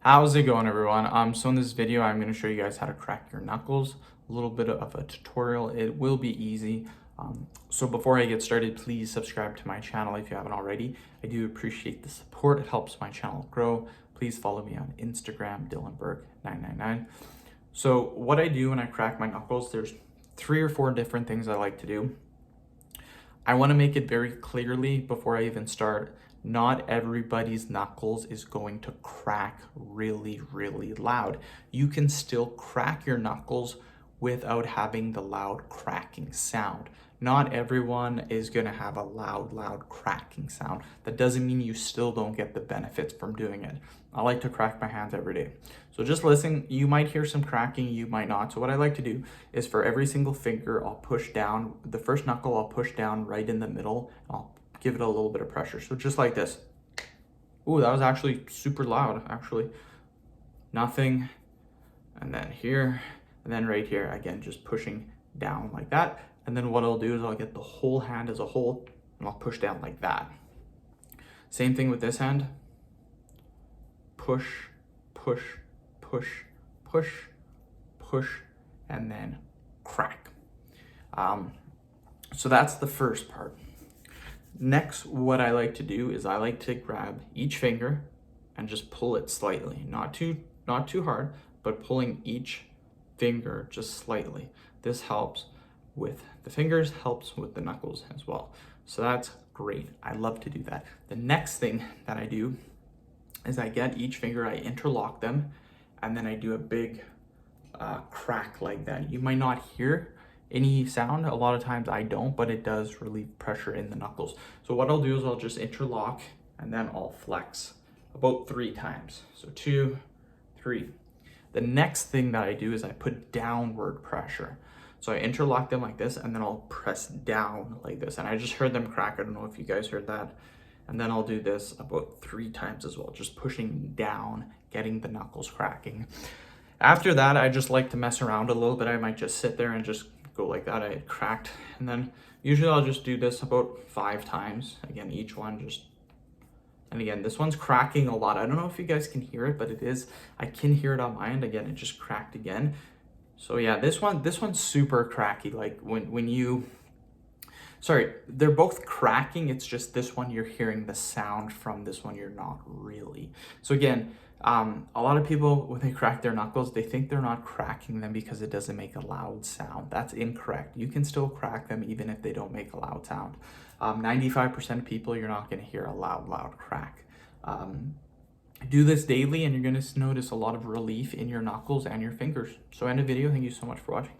How's it going, everyone? So in this video, I'm going to show you guys how to crack your knuckles. A little bit of a tutorial. It will be easy. So before I get started, please subscribe to my channel if you haven't already. I do appreciate the support. It helps my channel grow. Please follow me on Instagram, DylanBurke999. So what I do when I crack my knuckles, there's 3 or 4 different things I like to do. I want to make it very clearly before I even start. Not everybody's knuckles is going to crack really, really loud. You can still crack your knuckles without having the loud cracking sound. Not everyone is going to have a loud cracking sound. That doesn't mean you still don't get the benefits from doing it. I like to crack my hands every day. So just listen, you might hear some cracking, you might not. So what I like to do is for every single finger, I'll push down, the first knuckle I'll push down right in the middle. I'll give it a little bit of pressure. So just like this. Ooh, that was actually super loud, actually. Nothing. And then here, and then right here, again, just pushing down like that. And then what I'll do is I'll get the whole hand as a whole and I'll push down like that. Same thing with this hand. Push, push, push, push, push, and then crack. So that's the first part. Next, what I like to do is I like to grab each finger and just pull it slightly, not too hard, but pulling each finger just slightly. This helps with the fingers, helps with the knuckles as well. So that's great. I love to do that. The next thing that I do is I get each finger, I interlock them, and then I do a big crack like that. You might not hear any sound. A lot of times I don't, but it does relieve pressure in the knuckles. So what I'll do is I'll just interlock and then I'll flex about 3 times. So 2, 3. The next thing that I do is I put downward pressure. So I interlock them like this and then I'll press down like this. And I just heard them crack. I don't know if you guys heard that. And then I'll do this about 3 times as well, just pushing down, getting the knuckles cracking. After that, I just like to mess around a little bit. I might just sit there and just go like that. I cracked, and then usually I'll just do this about 5 times. Again, each one just, and again, this one's cracking a lot. I don't know if you guys can hear it, but it is, I can hear it on my end. Again, it just cracked again. So yeah, this one's super cracky. Like when you, sorry, they're both cracking. It's just this one, you're hearing the sound from this one, you're not really. So again, a lot of people, when they crack their knuckles, they think they're not cracking them because it doesn't make a loud sound. That's incorrect. You can still crack them even if they don't make a loud sound. 95% of people, you're not going to hear a loud crack. Do this daily and you're going to notice a lot of relief in your knuckles and your fingers. So end the video. Thank you so much for watching.